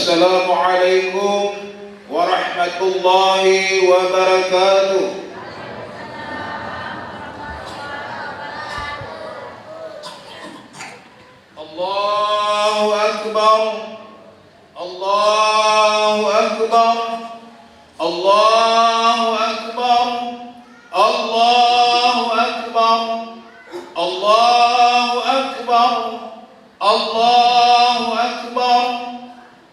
Assalamualaikum warahmatullahi wabarakatuh. Allahu Akbar, Allahu Akbar, Allahu Akbar, Allahu Akbar, Allahu Akbar, Allahu Akbar,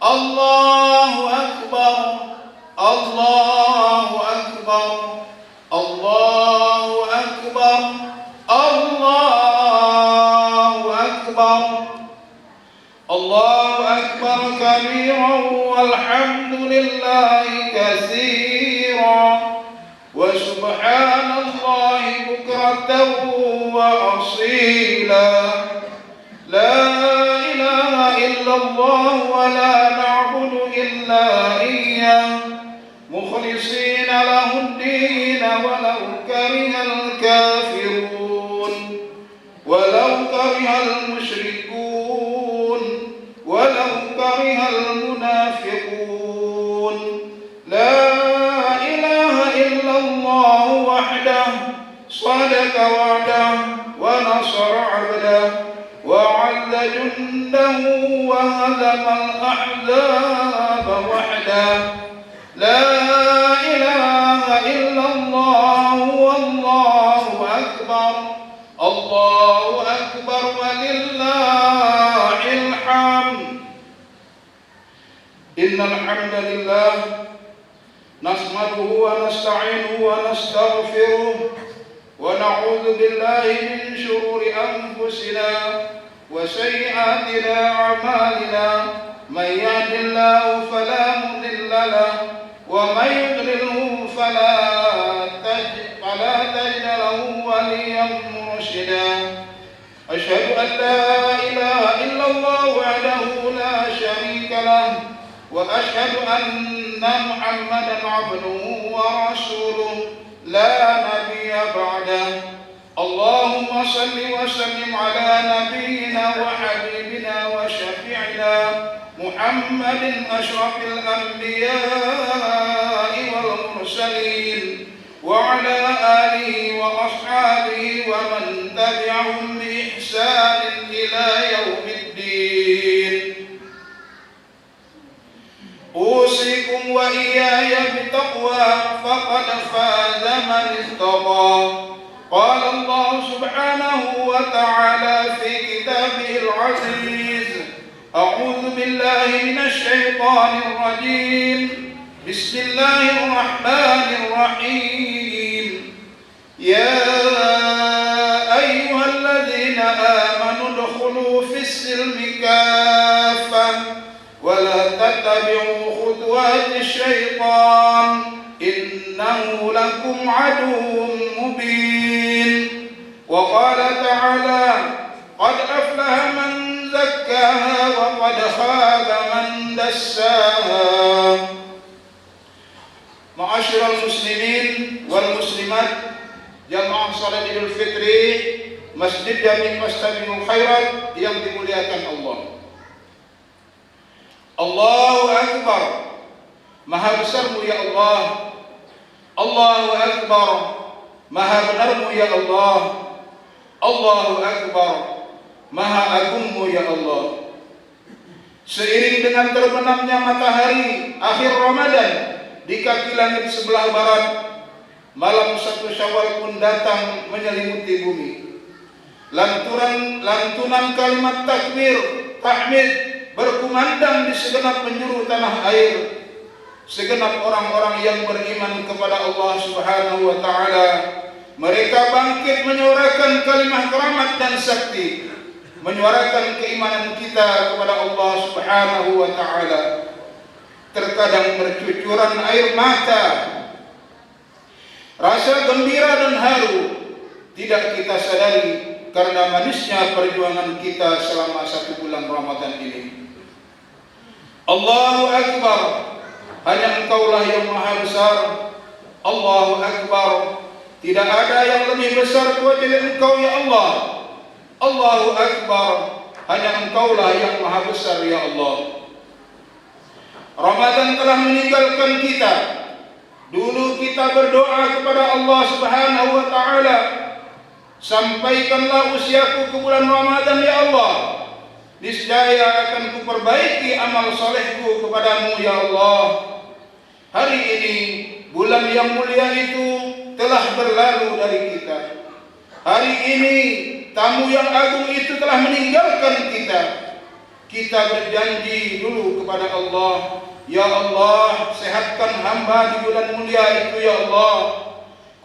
Allahu Akbar, Allahu Akbar, Allahu Akbar, Allahu Akbar, Allahu Akbar kabiran walhamdulillahi katsiran wa subhanallahi bukratan wa asila. La ilaha illallah wa la na'budu illa iyyah mukhlishina lahud-din walau karihal kafirun walau karihal musyrikun walau karihal munafiqun. La ilaha illallah wahdah sadaqa wa'dah wa nasara 'abdah وَعَزَّ جُنْدَهُ وَهَزَمَ الْأَحْزَابَ وَحْدَهُ. لَا إِلَهَ إِلَّا اللَّهُ وَاللَّهُ أَكْبَرُ اللَّهُ أَكْبَرُ وَلِلَّهِ الْحَمْدُ. إِنَّ الْحَمْدَ لِلَّهِ نَحْمَدُهُ وَنَسْتَعِينُهُ وَنَسْتَغْفِرُهُ ونعوذ بالله من شرور أنفسنا وسيئات أعمالنا. من يهد الله فلا مضل له ومن يضلله فلا تجد له وليا مرشدا. أشهد أن لا إله إلا الله وحده لا شريك له وأشهد أن محمدا عبده ورسوله لا نبي بعده. اللهم صل وسلم على نبينا وحبيبنا وشفيعنا محمد أشرف الأنبياء والمرسلين وعلى آله وأصحابه ومن تبعهم بإحسان إلى يوم الدين. أوصيكم وإياي بتقوى فقد فاز من اتقى. قال الله سبحانه وتعالى في كتابه العزيز: أعوذ بالله من الشيطان الرجيم. بسم الله الرحمن الرحيم. يا أيها الذين آمنوا ادخلوا في السلم كافة ولا تتبعوا خطوات الشيطان إنه لكم عدو مبين. وقال تعالى: قد أفلح من زكاها وقد خاب من دساها. Ma'asyiral muslimin wal muslimat, jamaah salat Idul Fitri Masjid Jami' Mustabinul Khairat yang dimuliakan Allah. Allahu Akbar. Maha besarmu ya Allah. Allahu Akbar. Maha benarmu ya Allah. Allahu Akbar. Maha agungmu ya Allah. Seiring dengan terbenamnya matahari akhir Ramadan di kaki langit sebelah barat, malam 1 Syawal pun datang menyelimuti bumi. Lantunan kalimat takbir, tahmid berkumandang di segenap penjuru tanah air. Segenap orang-orang yang beriman kepada Allah Subhanahu wa taala, mereka bangkit menyuarakan kalimat keramat dan sakti, menyuarakan keimanan kita kepada Allah Subhanahu wa taala. Terkadang bercucuran air mata, rasa gembira dan haru tidak kita sadari karena manisnya perjuangan kita selama 1 bulan Ramadan ini. Allahu Akbar. Hanya Engkaulah yang Maha Besar. Allahu Akbar. Tidak ada yang lebih besar kecuali Engkau ya Allah. Allahu Akbar. Hanya Engkaulah yang Maha Besar ya Allah. Ramadan telah meninggalkan kita. Dulu kita berdoa kepada Allah Subhanahu wa taala, sampaikanlah usiaku ke bulan Ramadan ya Allah, niscaya akan kuperbaiki amal solehku kepadamu ya Allah. Hari ini bulan yang mulia itu telah berlalu dari kita. Hari ini tamu yang agung itu telah meninggalkan kita. Kita berjanji dulu kepada Allah, ya Allah, sehatkan hamba di bulan mulia itu ya Allah,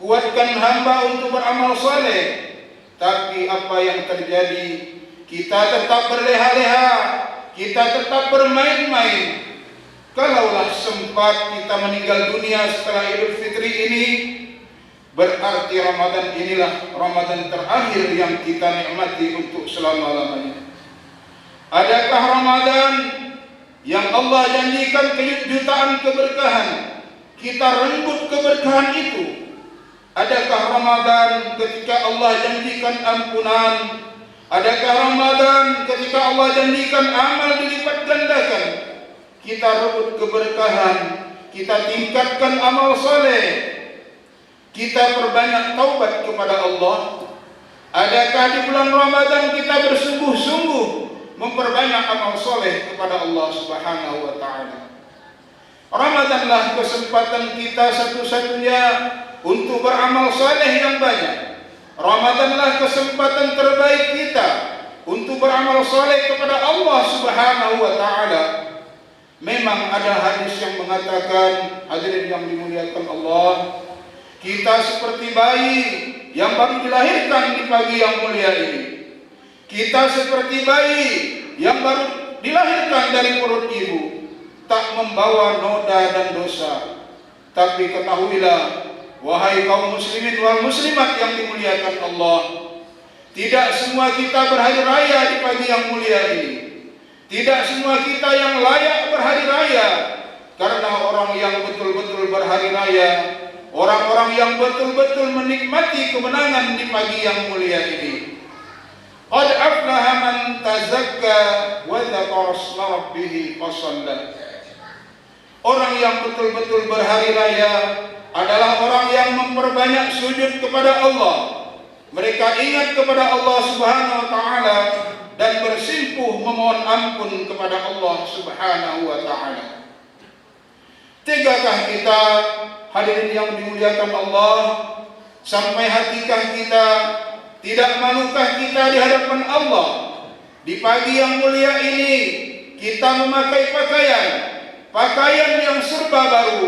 kuatkan hamba untuk beramal saleh. Tapi apa yang terjadi? Kita tetap berleha-leha, kita tetap bermain-main. Kalaulah sempat kita meninggal dunia setelah Idul Fitri ini, berarti Ramadan inilah Ramadan terakhir yang kita nikmati untuk selama-lamanya. Adakah Ramadan yang Allah janjikan kejutaan keberkahan, kita renggut keberkahan itu? Adakah Ramadan ketika Allah janjikan ampunan? Adakah Ramadan ketika Allah janjikan amal dilipat gandakan? Kita rebut keberkahan, kita tingkatkan amal saleh, kita perbanyak taubat kepada Allah. Adakah di bulan Ramadan kita bersungguh-sungguh memperbanyak amal soleh kepada Allah Subhanahu wa taala? Ramadanlah kesempatan kita satu-satunya untuk beramal soleh yang banyak. Ramadanlah kesempatan terbaik kita untuk beramal soleh kepada Allah Subhanahu wa taala. Memang ada hadis yang mengatakan, hadirin yang dimuliakan Allah, kita seperti bayi yang baru dilahirkan di pagi yang mulia ini. Kita seperti bayi yang baru dilahirkan dari perut ibu, tak membawa noda dan dosa. Tapi ketahuilah, wahai kaum muslimin wal muslimat yang dimuliakan Allah, tidak semua kita berhari raya di pagi yang mulia ini. Tidak semua kita yang layak berhari raya, karena orang yang betul-betul berhari raya, orang-orang yang betul-betul menikmati kemenangan di pagi yang mulia ini. Qad aflaha man tazakka wa dzakara isma rabbih fasalla. Orang yang betul-betul berhari raya adalah orang yang memperbanyak sujud kepada Allah. Mereka ingat kepada Allah Subhanahu wa taala dan bersimpuh memohon ampun kepada Allah Subhanahu wa taala. Tegakah kita, hadirin yang dimuliakan Allah, sampai hatikah kita, tidak malukah kita di hadapan Allah? Di pagi yang mulia ini kita memakai pakaian yang serba baru,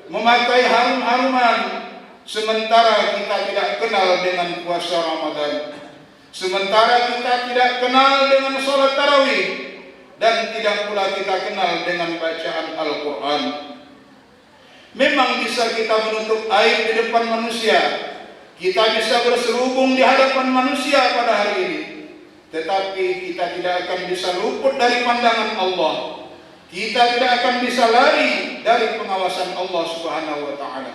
memakai harum-haruman, sementara kita tidak kenal dengan puasa Ramadan, sementara kita tidak kenal dengan sholat tarawih, dan tidak pula kita kenal dengan bacaan Al-Quran. Memang bisa kita menutup aib di depan manusia, kita bisa berserubung di hadapan manusia pada hari ini, tetapi kita tidak akan bisa luput dari pandangan Allah. Kita tidak akan bisa lari dari pengawasan Allah Subhanahu wa taala.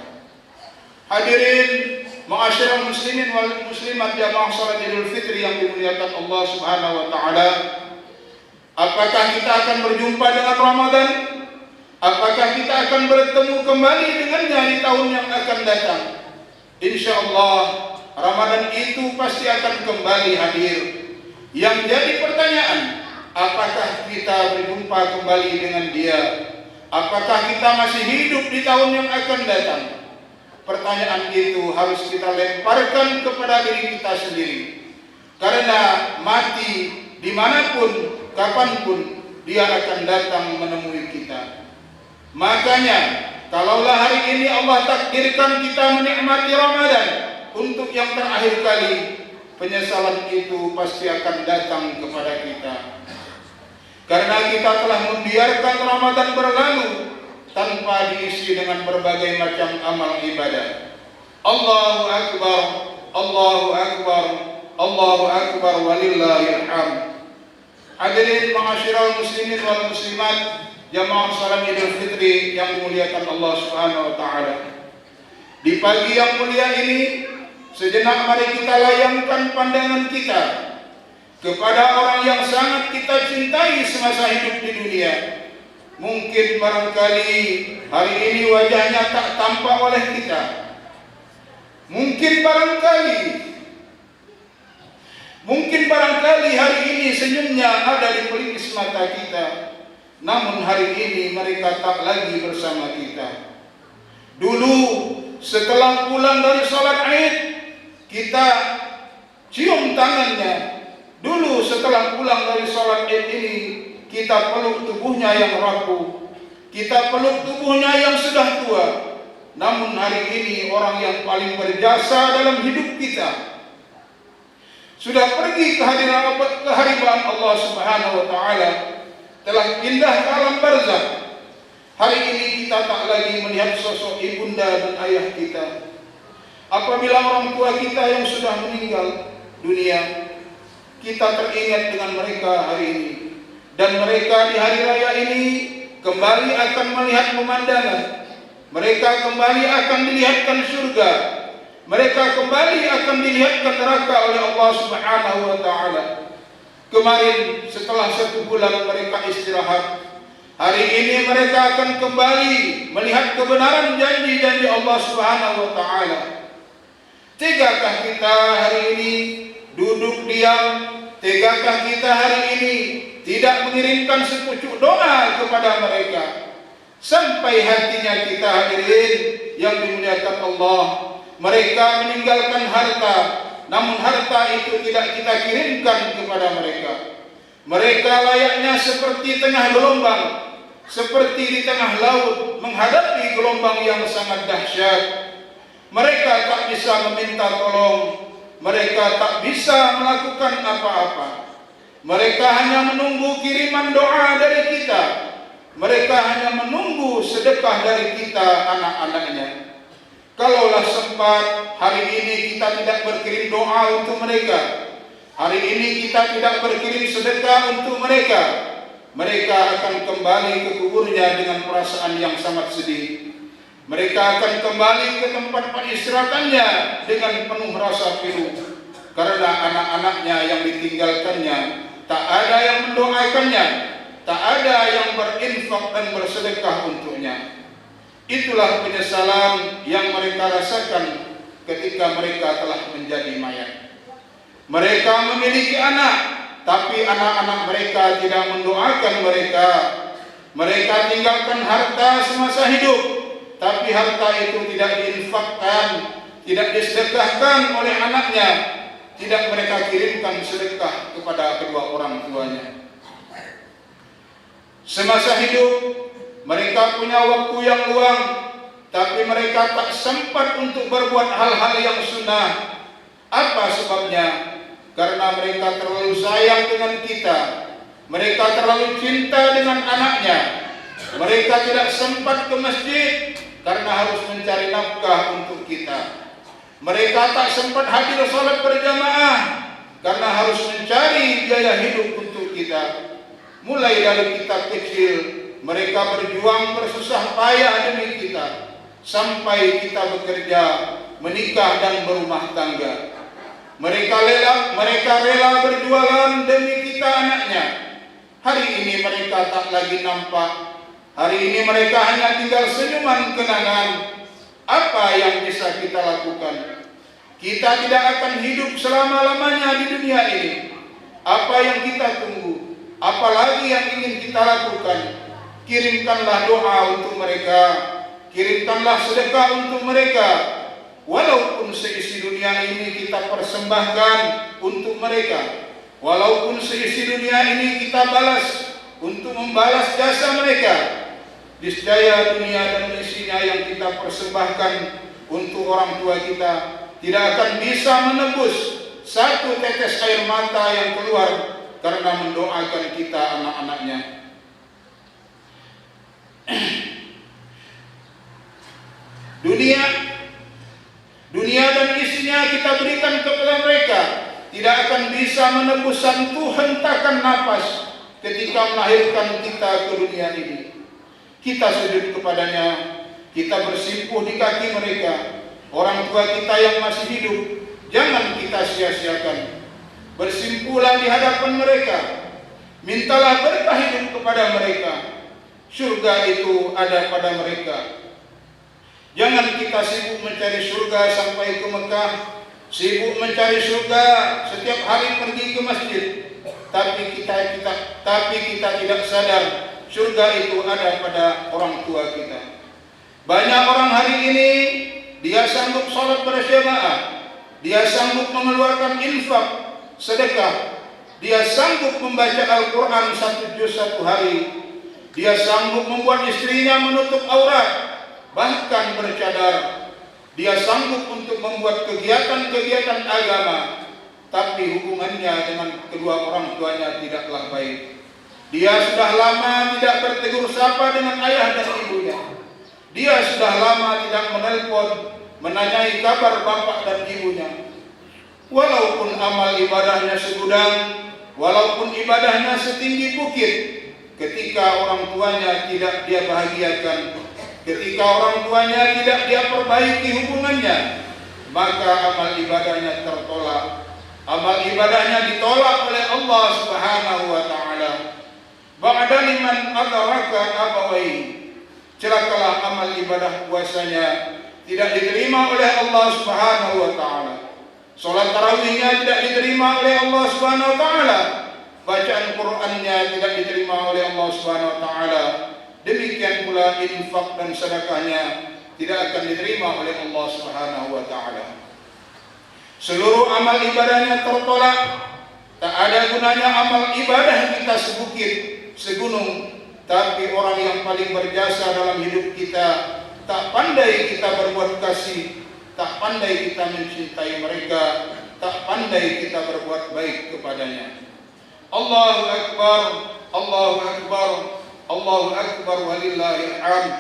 Hadirin ma'asyiral muslimin wal muslimat jamaah salat Idul Fitri yang dimuliakan Allah Subhanahu wa taala, apakah kita akan berjumpa dengan Ramadan? Apakah kita akan bertemu kembali dengannya di tahun yang akan datang? Insyaallah Ramadan itu pasti akan kembali hadir. Yang jadi pertanyaan, apakah kita berjumpa kembali dengan dia? Apakah kita masih hidup di tahun yang akan datang? Pertanyaan itu harus kita lemparkan kepada diri kita sendiri. Karena mati dimanapun, kapanpun, dia akan datang menemui kita. Makanya, kalaulah hari ini Allah takdirkan kita menikmati Ramadan untuk yang terakhir kali, penyesalan itu pasti akan datang kepada kita. Karena kita telah membiarkan Ramadan berlalu tanpa diisi dengan berbagai macam amal ibadah. Allahu Akbar, Allahu Akbar, Allahu Akbar walillahil hamd. Hadirin ma'asyiral muslimin wal muslimat jamaah salat Idul Fitri yang dimuliakan Allah Subhanahu wa taala. Di pagi yang mulia ini, sejenak mari kita layangkan pandangan kita kepada orang yang sangat kita cintai semasa hidup di dunia, Mungkin barangkali hari ini wajahnya tak tampak oleh kita. Mungkin barangkali hari ini senyumnya ada di pelipis mata kita. Namun hari ini mereka tak lagi bersama kita. Dulu setelah pulang dari sholat Id, kita cium tangannya. Dulu setelah pulang dari sholat Id ini, kita peluk tubuhnya yang rapuh, kita peluk tubuhnya yang sudah tua. Namun hari ini orang yang paling berjasa dalam hidup kita sudah pergi ke hadirat Allah Subhanahu wa taala, telah pindah ke alam barzakh. Hari ini kita tak lagi melihat sosok ibunda dan ayah kita. Apabila orang tua kita yang sudah meninggal dunia, kita teringat dengan mereka hari ini. Dan mereka di hari raya ini kembali akan melihat pemandangan. Mereka kembali akan dilihatkan surga. Mereka kembali akan dilihatkan neraka oleh Allah Subhanahu wa taala. Kemarin setelah 1 bulan mereka istirahat, hari ini mereka akan kembali melihat kebenaran janji-janji Allah Subhanahu wa taala. Tegakah kita hari ini duduk diam? Tegakah kita hari ini tidak mengirimkan sepucuk doa kepada mereka? Sampai hatinya kita hadirin yang dimuliakan Allah, mereka meninggalkan harta, namun harta itu tidak kita kirimkan kepada mereka. Mereka layaknya seperti tengah gelombang, seperti di tengah laut menghadapi gelombang yang sangat dahsyat. Mereka tak bisa meminta tolong, mereka tak bisa melakukan apa-apa. Mereka hanya menunggu kiriman doa dari kita. Mereka hanya menunggu sedekah dari kita, anak-anaknya. Kalaulah sempat hari ini kita tidak berkirim doa untuk mereka, hari ini kita tidak berkirim sedekah untuk mereka, mereka akan kembali ke kuburnya dengan perasaan yang sangat sedih. Mereka akan kembali ke tempat peristirahatannya dengan penuh rasa pilu, karena anak-anaknya yang ditinggalkannya tak ada yang mendoakannya, tak ada yang berinfak dan bersedekah untuknya. Itulah penyesalan yang mereka rasakan ketika mereka telah menjadi mayat. Mereka memiliki anak, tapi anak-anak mereka tidak mendoakan mereka. Mereka tinggalkan harta semasa hidup, tapi harta itu tidak diinfakkan, tidak disedekahkan oleh anaknya, tidak mereka kirimkan sedekah kepada kedua orang tuanya. Semasa hidup mereka punya waktu yang luang, tapi mereka tak sempat untuk berbuat hal-hal yang sunnah. Apa sebabnya? Karena mereka terlalu sayang dengan kita. Mereka terlalu cinta dengan anaknya. Mereka tidak sempat ke masjid karena harus mencari nafkah untuk kita. Mereka tak sempat hadir salat berjamaah karena harus mencari biaya hidup untuk kita. Mulai dari kita kecil, mereka berjuang bersusah payah demi kita, sampai kita bekerja, menikah dan berumah tangga. Mereka rela berjualan demi kita, anaknya. Hari ini mereka tak lagi nampak. Hari ini mereka hanya tinggal senyuman kenangan. Apa yang bisa kita lakukan? Kita tidak akan hidup selama-lamanya di dunia ini. Apa yang kita tunggu? Apalagi yang ingin kita lakukan? Kirimkanlah doa untuk mereka, kirimkanlah sedekah untuk mereka. Walaupun seisi dunia ini kita persembahkan untuk mereka, walaupun seisi dunia ini kita balas untuk membalas jasa mereka, niscaya dunia dan isinya yang kita persembahkan untuk orang tua kita tidak akan bisa menebus satu tetes air mata yang keluar karena mendoakan kita, anak-anaknya. Dunia dan isinya kita berikan kepada mereka, tidak akan bisa menebus satu hentakan napas ketika melahirkan kita ke dunia ini. Kita sujud kepadanya, kita bersimpuh di kaki mereka. Orang tua kita yang masih hidup, jangan kita sia-siakan. Bersimpuhlah di hadapan mereka, mintalah berkah hidup kepada mereka. Surga itu ada pada mereka. Jangan kita sibuk mencari surga sampai ke Mekah, sibuk mencari surga setiap hari pergi ke masjid, tapi kita tidak sadar surga itu ada pada orang tua kita. Banyak orang hari ini dia sanggup sholat berjamaah, dia sanggup mengeluarkan infak, sedekah, dia sanggup membaca Al-Quran 1 juz 1 hari, dia sanggup membuat istrinya menutup aurat, bahkan bercadar. Dia sanggup untuk membuat kegiatan-kegiatan agama, tapi hubungannya dengan kedua orang tuanya tidaklah baik. Dia sudah lama tidak bertegur sapa dengan ayah dan ibunya. Dia sudah lama tidak menelpon, menanyai kabar bapak dan ibunya. Walaupun amal ibadahnya segudang, walaupun ibadahnya setinggi bukit, ketika orang tuanya tidak dia bahagiakan, ketika orang tuanya tidak dia perbaiki hubungannya, maka amal ibadahnya tertolak. Amal ibadahnya ditolak oleh Allah Subhanahu wa taala. Ba'da liman adraka abawai. Celakalah amal ibadah puasanya tidak diterima oleh Allah Subhanahu wa taala. Salat tarawihnya tidak diterima oleh Allah Subhanahu wa taala. Bacaan Qur'annya tidak diterima oleh Allah Subhanahu wa taala. Demikian pula infak dan sedekahnya tidak akan diterima oleh Allah Subhanahu wa taala. Seluruh amal ibadahnya tertolak. Tak ada gunanya amal ibadah kita sebukit, segunung, tapi orang yang paling berjasa dalam hidup kita tak pandai kita berbuat kasih, tak pandai kita mencintai mereka, tak pandai kita berbuat baik kepadanya. Allahu Akbar, Allahu Akbar, Allahu Akbar walillahil hamd.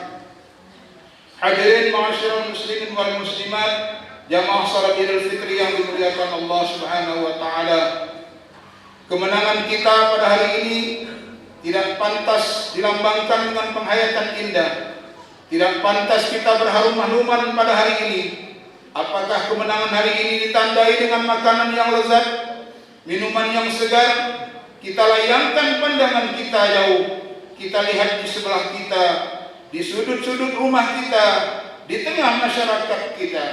Hadirin ma'asyiral muslimin wal muslimat, jamaah salat Idul Fitri yang dimuliakan Allah Subhanahu wa taala. Kemenangan kita pada hari ini tidak pantas dilambangkan dengan penghayatan indah. Tidak pantas kita berharum-haruman pada hari ini. Apakah kemenangan hari ini ditandai dengan makanan yang lezat, minuman yang segar? Kita layangkan pandangan kita jauh. Kita lihat di sebelah kita, di sudut-sudut rumah kita, di tengah masyarakat kita.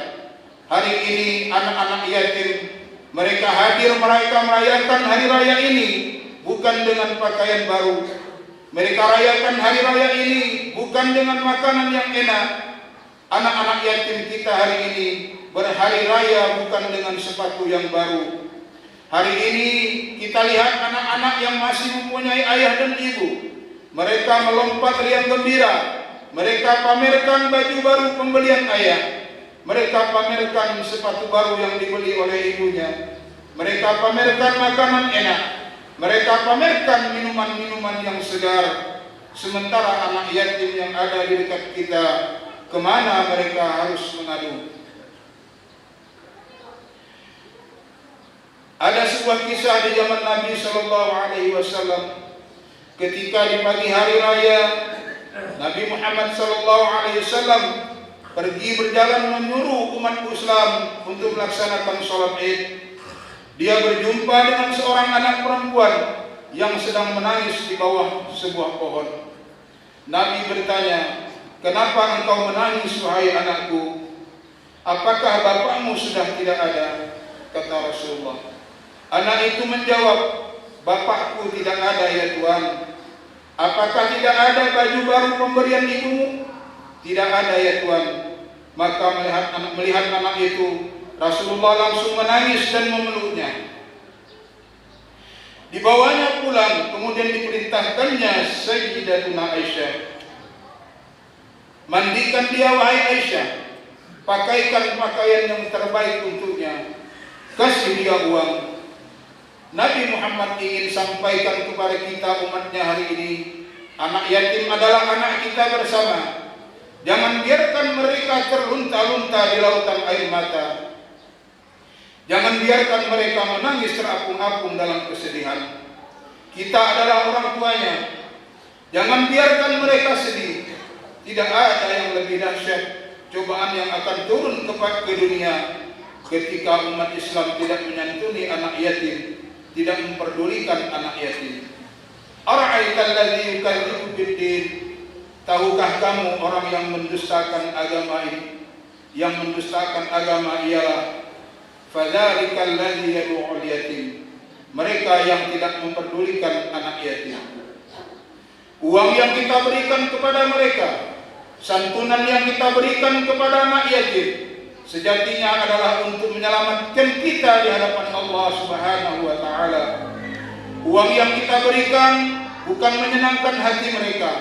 Hari ini anak-anak yatim, mereka hadir, mereka merayakan hari raya ini bukan dengan pakaian baru. Mereka rayakan hari raya ini bukan dengan makanan yang enak. Anak-anak yatim kita hari ini berhari raya bukan dengan sepatu yang baru. Hari ini kita lihat anak-anak yang masih mempunyai ayah dan ibu. Mereka melompat riang gembira. Mereka pamerkan baju baru pembelian ayah. Mereka pamerkan sepatu baru yang dibeli oleh ibunya. Mereka pamerkan makanan enak. Mereka pamerkan minuman-minuman yang segar. Sementara anak yatim yang ada di dekat kita, kemana mereka harus mengadu? Ada sebuah kisah di zaman Nabi Sallallahu Alaihi Wasallam. Ketika di pagi hari raya, Nabi Muhammad Sallallahu Alaihi Wasallam pergi berjalan menyuruh umat Islam untuk melaksanakan sholat Id. Dia berjumpa dengan seorang anak perempuan yang sedang menangis di bawah sebuah pohon. Nabi bertanya, "Kenapa engkau menangis, wahai anakku? Apakah bapakmu sudah tidak ada?" Kata Rasulullah. Anak itu menjawab, "Bapakku tidak ada ya Tuhan." "Apakah tidak ada baju baru pemberian ibumu?" "Tidak ada ya Tuhan." Maka melihat anak itu, Rasulullah langsung menangis dan memeluknya. Dibawanya pulang, kemudian diperintahkannya Sayyidatuna Aisyah, "Mandikan dia wahai Aisyah, pakaikan pakaian yang terbaik untuknya, kasih dia uang." Nabi Muhammad ingin sampaikan kepada kita umatnya hari ini, anak yatim adalah anak kita bersama. Jangan biarkan mereka terlunta-lunta di lautan air mata. Jangan biarkan mereka menangis terapung-apung dalam kesedihan. Kita adalah orang tuanya. Jangan biarkan mereka sedih. Tidak ada yang lebih dahsyat cobaan yang akan turun ke dunia ketika umat Islam tidak menyantuni anak yatim, tidak memperdulikan anak yatim. Ara'aital ladzi yukadzibu biddin, Tahukah kamu orang yang mendustakan agama ini? Yang mendustakan agama ialah fadzalika alladzi yad'ul yatim. Mereka yang tidak memperdulikan anak yatim. Uang yang kita berikan kepada mereka, santunan yang kita berikan kepada anak yatim, sejatinya adalah untuk menyelamatkan kita di hadapan Allah Subhanahu wa taala. Uang yang kita berikan bukan menyenangkan hati mereka.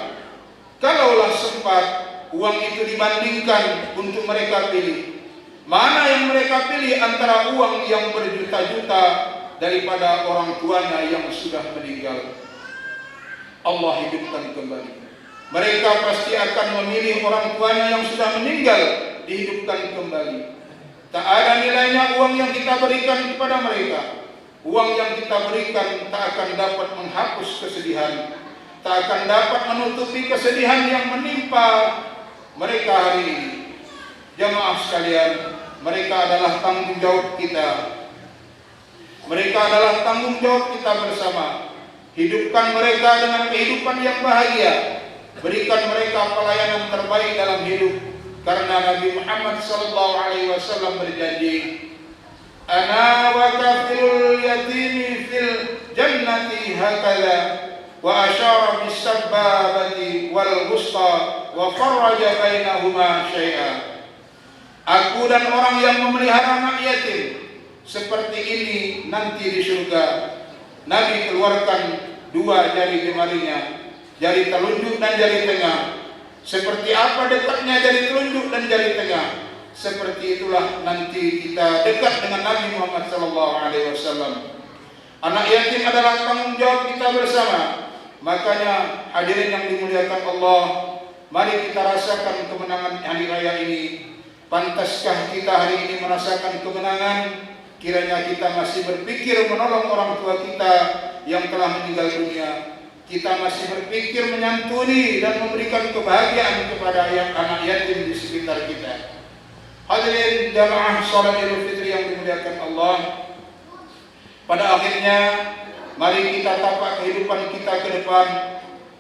Kalaulah sempat uang itu dibandingkan untuk mereka pilih, mana yang mereka pilih antara uang yang berjuta-juta daripada orang tuanya yang sudah meninggal? Allah hidupkan kembali. Mereka pasti akan memilih orang tuanya yang sudah meninggal dihidupkan kembali. Tak ada nilainya uang yang kita berikan kepada mereka. Uang yang kita berikan tak akan dapat menghapus kesedihan, tak akan dapat menutupi kesedihan yang menimpa mereka hari ini. Jamaah sekalian, mereka adalah tanggung jawab kita. Mereka adalah tanggung jawab kita bersama. Hidupkan mereka dengan kehidupan yang bahagia. Berikan mereka pelayanan terbaik dalam hidup. Karena Nabi Muhammad SAW berjanji, Ana wa kafirul yatimi fil jannati hakala, wa asyara bis sababati wal wusta wa farraja bainahuma syai'a. Aku dan orang yang memelihara anak yatim seperti ini nanti di surga. Nabi keluarkan dua jari jemarinya, jari telunjuk dan jari tengah. Seperti apa dekatnya jari telunjuk dan jari tengah, seperti itulah nanti kita dekat dengan Nabi Muhammad SAW. Anak yatim adalah tanggung jawab kita bersama. Makanya hadirin yang dimuliakan Allah, mari kita rasakan kemenangan hari raya ini. Pantaskah kita hari ini merasakan kemenangan? Kiranya kita masih berpikir menolong orang tua kita yang telah meninggal dunia. Kita masih berpikir menyantuni dan memberikan kebahagiaan kepada anak yatim di sekitar kita. Hadirin jamaah salat Idul Fitri yang dimuliakan Allah. Pada akhirnya, mari kita tapak kehidupan kita ke depan.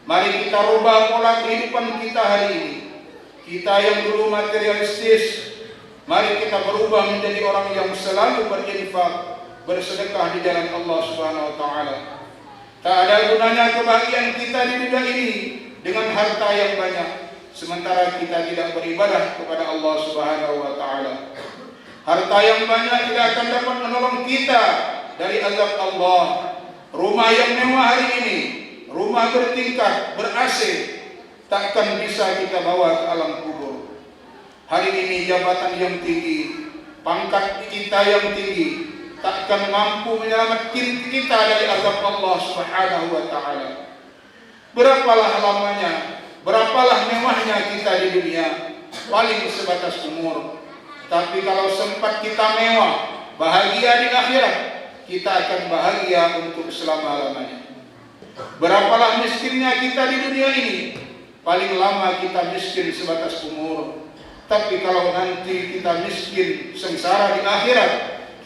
Mari kita rubah pola kehidupan kita hari ini. Kita yang dulu materialistis, mari kita berubah menjadi orang yang selalu berinfak, bersedekah di jalan Allah Subhanahu wa taala. Tak ada gunanya kebahagiaan kita di dunia ini dengan harta yang banyak, sementara kita tidak beribadah kepada Allah Subhanahu wa taala. Harta yang banyak tidak akan dapat menolong kita dari azab Allah. Rumah yang mewah hari ini, rumah bertingkat, ber-AC, takkan bisa kita bawa ke alam kubur. Hari ini jabatan yang tinggi, pangkat kita yang tinggi, takkan mampu menyelamatkan kita dari azab Allah Subhanahu wa taala. Berapalah lamanya, berapalah mewahnya kita di dunia, paling sebatas umur. Tapi kalau sempat kita mewah, bahagia di akhirat, kita akan bahagia untuk selama-lamanya. Berapalah miskinnya kita di dunia ini, paling lama kita miskin sebatas umur. Tapi kalau nanti kita miskin sengsara di akhirat,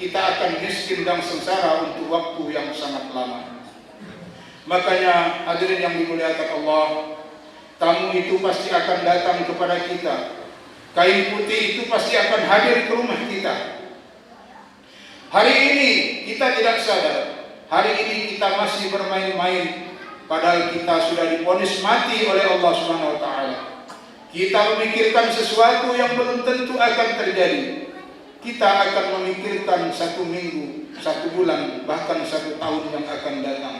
kita akan miskin dan sengsara untuk waktu yang sangat lama. Makanya hadirin yang dimuliakan Allah, tamu itu pasti akan datang kepada kita. Kain putih itu pasti akan hadir ke rumah kita. Hari ini kita tidak sadar, hari ini kita masih bermain-main, padahal kita sudah divonis mati oleh Allah Subhanahu wa taala. Kita memikirkan sesuatu yang belum tentu akan terjadi. Kita akan memikirkan 1 minggu, 1 bulan, bahkan 1 tahun yang akan datang.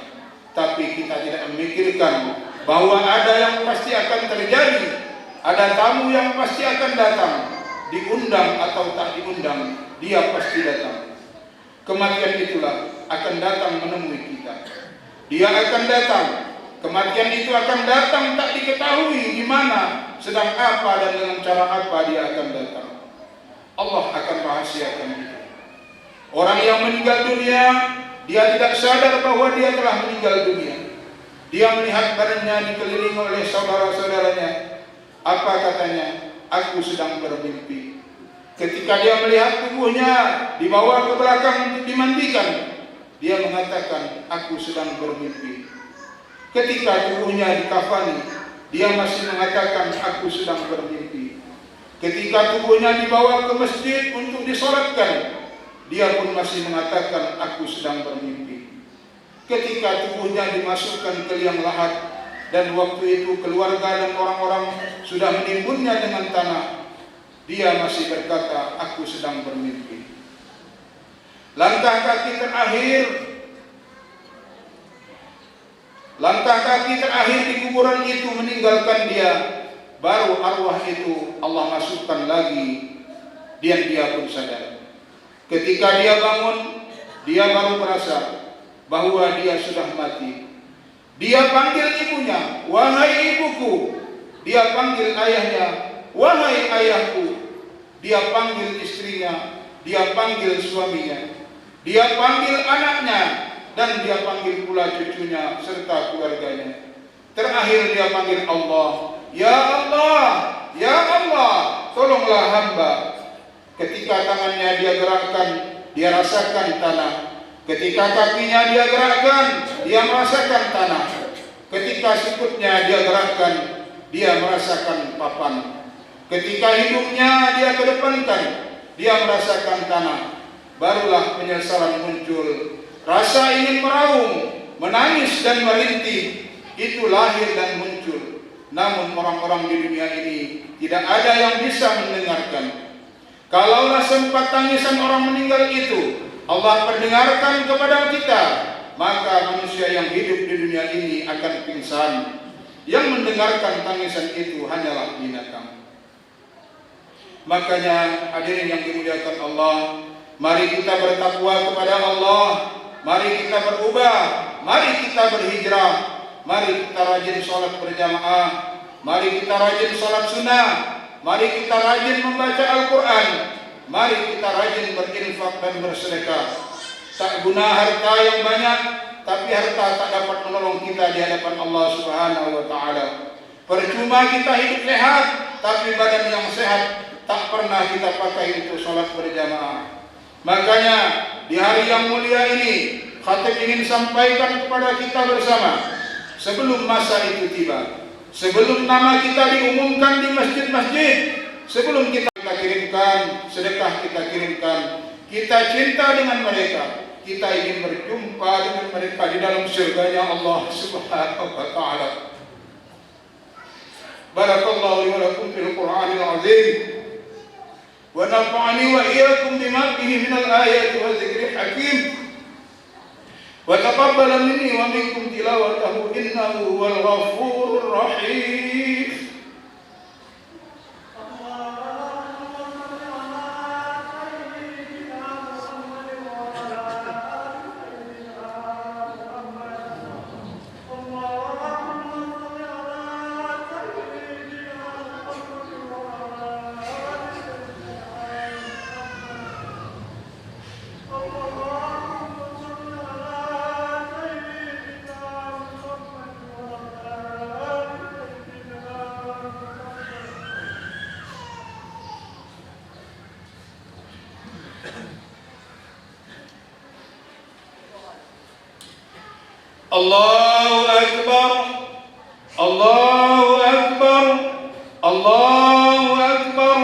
Tapi kita tidak memikirkan bahwa ada yang pasti akan terjadi. Ada tamu yang pasti akan datang. Diundang atau tak diundang, dia pasti datang. Kematian itulah akan datang menemui kita. Dia akan datang. Kematian itu akan datang tak diketahui di mana, sedang apa dan dengan cara apa dia akan datang. Allah akan rahasiakan itu. Orang yang meninggal dunia, dia tidak sadar bahwa dia telah meninggal dunia. Dia melihat badannya dikelilingi oleh saudara-saudaranya. Apa katanya? Aku sedang bermimpi. Ketika dia melihat tubuhnya dibawa ke belakang untuk dimandikan, dia mengatakan, aku sedang bermimpi. Ketika tubuhnya dikafani, dia masih mengatakan aku sedang bermimpi. Ketika tubuhnya dibawa ke masjid untuk disolatkan, dia pun masih mengatakan aku sedang bermimpi. Ketika tubuhnya dimasukkan ke liang lahat dan waktu itu keluarga dan orang-orang sudah menimbunnya dengan tanah, dia masih berkata aku sedang bermimpi. Langkah kaki terakhir di kuburan itu meninggalkan dia, baru arwah itu Allah masukkan lagi dan dia pun sadar. Ketika dia bangun, dia baru merasa bahwa dia sudah mati. Dia panggil ibunya, wahai ibuku. Dia panggil ayahnya, wahai ayahku. Dia panggil istrinya, dia panggil suaminya, dia panggil anaknya, dan dia panggil pula cucunya serta keluarganya. Terakhir dia panggil Allah, ya Allah, ya Allah, tolonglah hamba. Ketika tangannya dia gerakkan, dia rasakan tanah. Ketika kakinya dia gerakkan, dia merasakan tanah. Ketika sikutnya dia gerakkan, dia merasakan papan. Ketika hidungnya dia kedepankan, dia merasakan tanah. Barulah penyesalan muncul. Rasa ingin meraung, menangis dan merintih, itu lahir dan muncul. Namun orang-orang di dunia ini tidak ada yang bisa mendengarkan. Kalaulah sempat tangisan orang meninggal itu Allah perdengarkan kepada kita, maka manusia yang hidup di dunia ini akan pingsan. Yang mendengarkan tangisan itu hanyalah binatang. Makanya hadirin yang dimuliakan Allah, mari kita bertakwa kepada Allah, mari kita berubah, mari kita berhijrah, mari kita rajin sholat berjamaah, mari kita rajin sholat sunnah, mari kita rajin membaca Al-Quran, mari kita rajin berinfak dan bersedekah. Tak guna harta yang banyak, tapi harta tak dapat menolong kita di hadapan Allah Subhanahu wa Ta'ala. Percuma kita hidup sehat, tapi badan yang sehat tak pernah kita pakai untuk sholat berjamaah. Makanya di hari yang mulia ini, khatib ingin sampaikan kepada kita bersama, sebelum masa itu tiba, sebelum nama kita diumumkan di masjid-masjid, sebelum kita kirimkan sedekah, kita kirimkan, kita cinta dengan mereka, kita ingin berjumpa dengan mereka di dalam surganya Allah Subhanahu wa Ta'ala. Barakallahu li wa lakum fil Qur'anil azim, wa nafa'ani wa iyyakum bima fihi minal ayati wa dzikril hakim, wa taqabbal minni wa minkum tilawatahu innahu huwal ghafurur rahim. Allahu Akbar, Allahu Akbar, Allahu Akbar,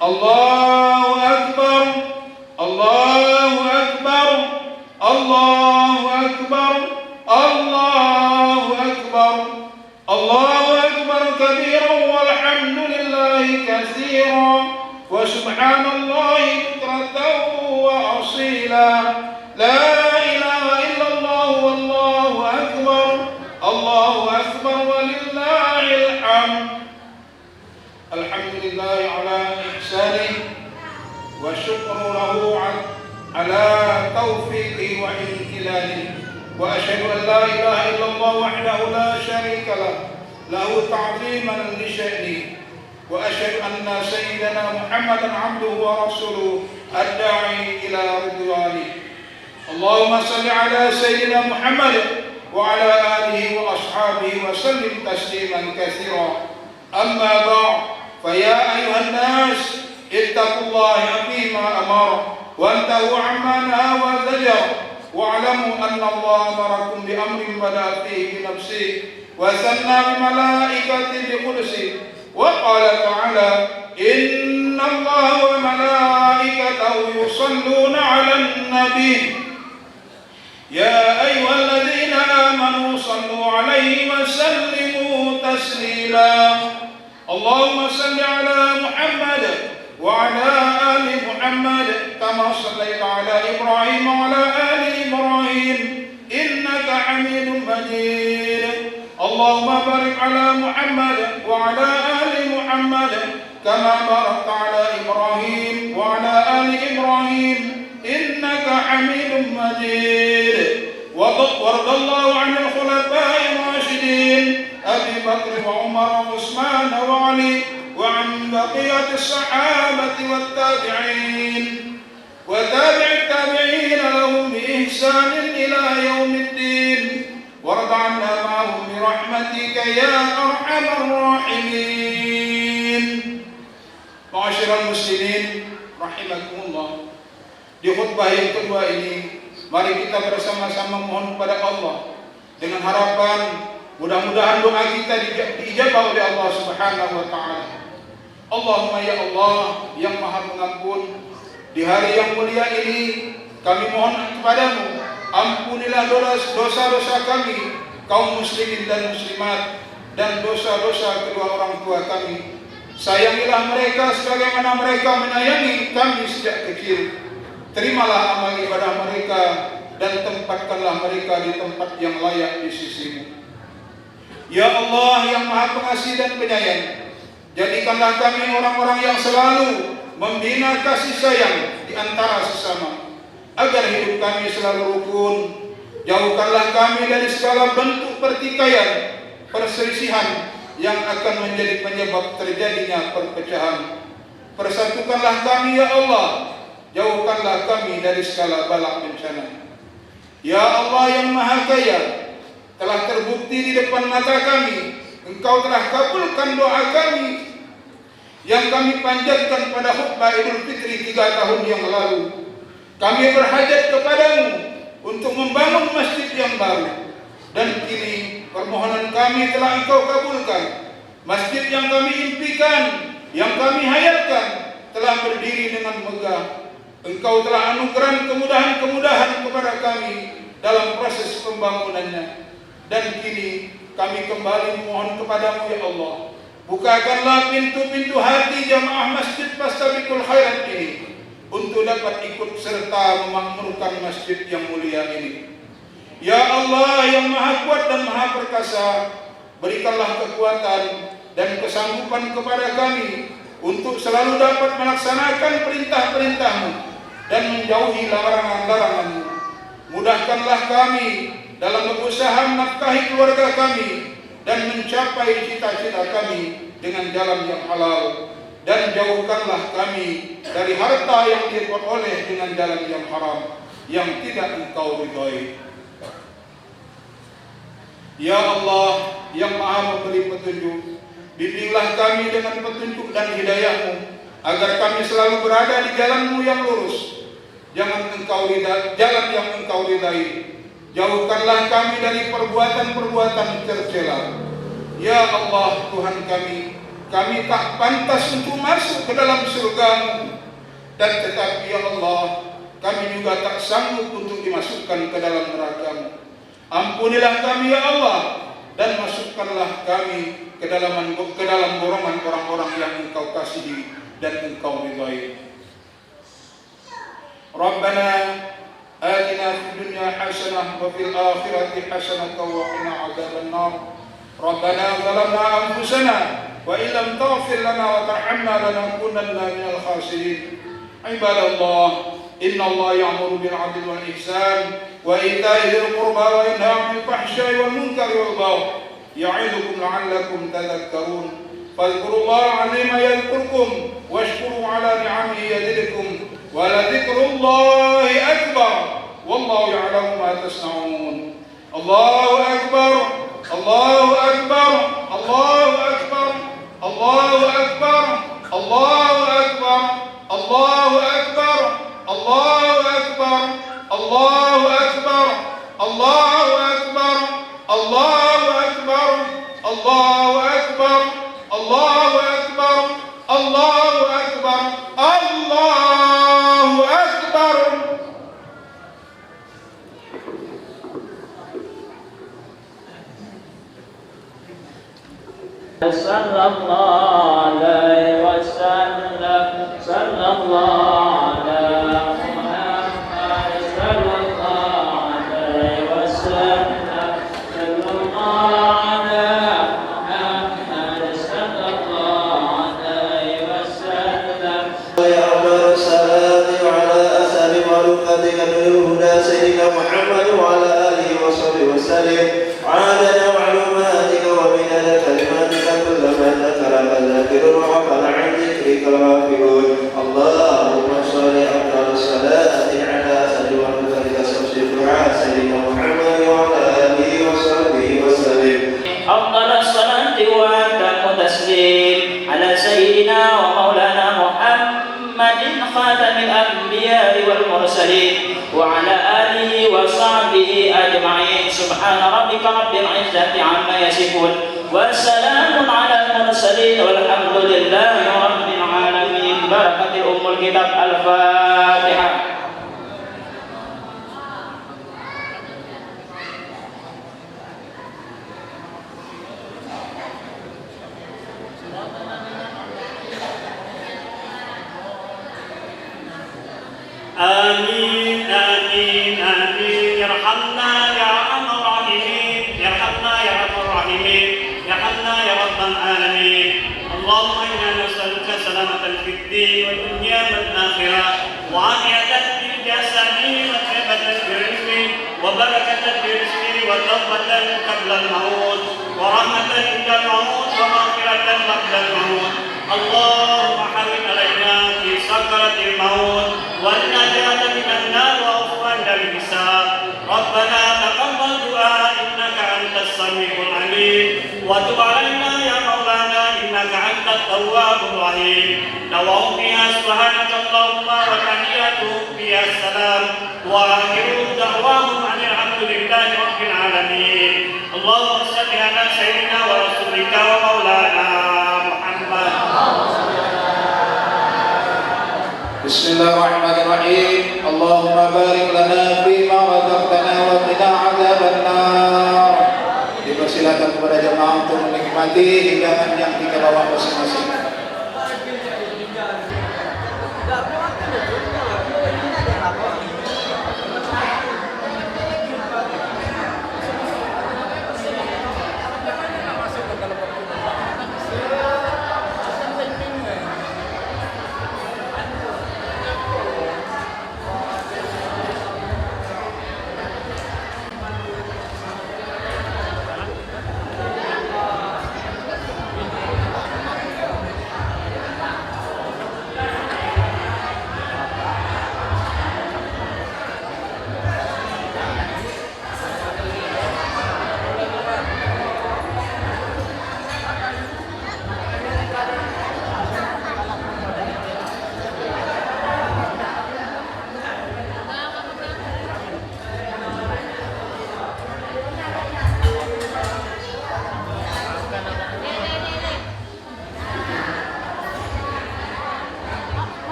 Allahu Akbar, Allahu Akbar, Allahu Akbar, Allahu Akbar, Allahu Akbar kabiran walhamdulillahi katsiran wa subhanallahi bukratan wa asila. La ilaha illallah wallahu akbar, Allahu akbar walillahil hamd. Alhamdulillahi ala ihsanihi wa syukru lahu ala taufiqihi wa imtilanihi, wa asyhadu an la ilaha illallah wahdahu la syarika lah, lahu ta'ziman li sya'nihi, wa asyhadu anna sayyidana Muhammadan abduhu wa rasuluhu ad-da'i ila ridwanihi. Allahumma salli ala sayyidina Muhammad wa ala alihi wa ashabihi wa sallim tasliman katsira. Amma ba'd, fa ya ayuhan nas ittaqullaha fima amara وانتهوا عما نهى وزجر واعلموا أن الله أمركم بأمر بدأ فيه بنفسه وثنى بملائكته بقدسه وقال تعالى إن الله وملائكته يصلون على النبي يا أيها الذين آمنوا صلوا عليه وسلموا تسليما اللهم صل على محمد وعلى آل محمد كما صليت على إبراهيم وعلى آل إبراهيم إنك حميد مجيد اللهم بارك على محمد وعلى آل محمد كما باركت على إبراهيم وعلى آل إبراهيم إنك حميد مجيد وارض الله عن الخلفاء الراشدين أبي بكر وعمر وعثمان وعلي وعن بقية الصحابة والتابعين وتابع التابعين لهم بإحسان إلى يوم الدين وارض عنا معهم برحمتك يا أرحم الراحمين. Ma'asyiral muslimin rahimakumullah. Di khutbah yang kedua ini, mari kita bersama-sama mohon kepada Allah dengan harapan mudah-mudahan doa kita diijabah oleh Allah Subhanahu wa taala. Allahumma ya Allah yang Maha Pengampun, di hari yang mulia ini kami mohon kepadamu, ampunilah dosa-dosa kami, kaum muslimin dan muslimat, dan dosa-dosa kedua orang tua kami. Sayangilah mereka sebagaimana mereka menyayangi kami sejak kecil. Terimalah amal ibadah mereka dan tempatkanlah mereka di tempat yang layak di sisi-Mu. Ya Allah yang Maha Pengasih dan Penyayang, jadikanlah kami orang-orang yang selalu membina kasih sayang di antara sesama, agar hidup kami selalu rukun. Jauhkanlah kami dari segala bentuk pertikaian, perselisihan yang akan menjadi penyebab terjadinya perpecahan. Persatukanlah kami ya Allah, jauhkanlah kami dari segala bala bencana. Ya Allah yang Maha Kaya, telah terbukti di depan mata kami, Engkau telah kabulkan doa kami yang kami panjatkan pada khutbah Idul Fitri 3 tahun yang lalu. Kami berhajat kepadamu untuk membangun masjid yang baru, dan kini permohonan kami telah Engkau kabulkan. Masjid yang kami impikan, yang kami hayalkan, telah berdiri dengan megah. Engkau telah anugerah kemudahan-kemudahan kepada kami dalam proses pembangunannya. Dan kini kami kembali memohon kepadamu ya Allah, bukakanlah pintu-pintu hati jamaah Masjid Fastabiqul Khairat ini untuk dapat ikut serta memakmurkan masjid yang mulia ini. Ya Allah yang Maha Kuat dan Maha Perkasa, berikanlah kekuatan dan kesanggupan kepada kami untuk selalu dapat melaksanakan perintah-perintah-Mu dan menjauhi larangan-larangan-Mu. Mudahkanlah kami dalam berusaha menafkahi keluarga kami dan mencapai cita-cita kami dengan jalan yang halal, dan jauhkanlah kami dari harta yang diperoleh dengan jalan yang haram yang tidak Engkau ridhai. Ya Allah yang Maha memberi petunjuk, bimbinglah kami dengan petunjuk dan hidayah-Mu agar kami selalu berada di jalan-Mu yang lurus, jalan yang Engkau ridhai. Jauhkanlah kami dari perbuatan-perbuatan tercela. Ya Allah Tuhan kami tak pantas untuk masuk ke dalam surga-Mu, dan tetapi ya Allah, kami juga tak sanggup untuk dimasukkan ke dalam neraka-Mu. Ampunilah kami ya Allah, dan masukkanlah kami ke dalam golongan orang-orang yang Engkau kasihi dan Engkau ridhai. Rabbana آتنا في الدنيا حسنة وفي الآخرة حسنة وقنا عذاب النار. ربنا ظلمنا أنفسنا وإن لم تغفر لنا وترحمنا لنكونن من الخاسرين. عباد الله إن الله يأمر بالعدل والإحسان وإيتاء ذي القربى وينهى عن الفحشاء والمنكر والبغي يعظكم لعلكم تذكرون. فاذكروا الله العظيم يذكركم واشكروا على نعمه يزدكم ولذكر الله أكبر والله يعلم ما تصنعون. الله أكبر الله أكبر الله أكبر الله أكبر الله أكبر الله أكبر الله أكبر الله أكبر الله أكبر الله أكبر. صلى الله عليه وسلم صلى الله على محمد صلى الله عليه وسلم صلى الله على محمد صلى الله عليه وسلم. يا أفضل الصلاة وعلى أسأل مخلوقاتك من الهدى سيدنا محمد وعلى آله وصحبه وسلم عادل معلوماتك ومدد كلماتك كلما ذكرك الذاكرون وغفل عن ذكرك الغافلون. اللهم صل أفضل الصلاة على أسأل مخلوقاتك شمس الدعاء سيدنا محمد وعلى آله وصحبه وسلم. أفضل الصلاة وأتم التسليم على سيدنا ومولانا محمد خاتم الأنبياء والمرسلين وعلى آله وصحبه أجمعين. سبحان ربك رب العزة عما يصفون وسلام على المرسلين والحمد لله رب العالمين. بركة أم الكتاب. الفاتحة. آمين آمين آمين. يرحمنا يا أرحم الراحمين، يرحمنا يا أرحم الراحمين، يرحمنا يا رب العالمين. اللهم إنا نسألك سلامة في الدين والدنيا والآخرة وعافية في الجسد وثبة في الرزق وبركة في الرزق وتوبة قبل الموت ورحمة عند الموت ومغفرة قبل الموت. اللهم حبب علينا في سكرة الموت والنجاة من النار وعفوا عند الحساب. ربنا تقبل دعاء إنك أنت السميع العليم وتب علينا يا مولانا إنك أنت التواب الرحيم. دعوهم فيها سبحانك اللهم وتحياتهم فيها السلام وآخر دعواهم أن الحمد لله رب العالمين. اللهم صل على سيدنا ورسولك ومولانا محمد. بسم الله الرحمن الرحيم. اللهم بارك لنا فيما رزقتنا وقنا عذاب النار. Dipersilakan kepada jemaah untuk menikmati hidangan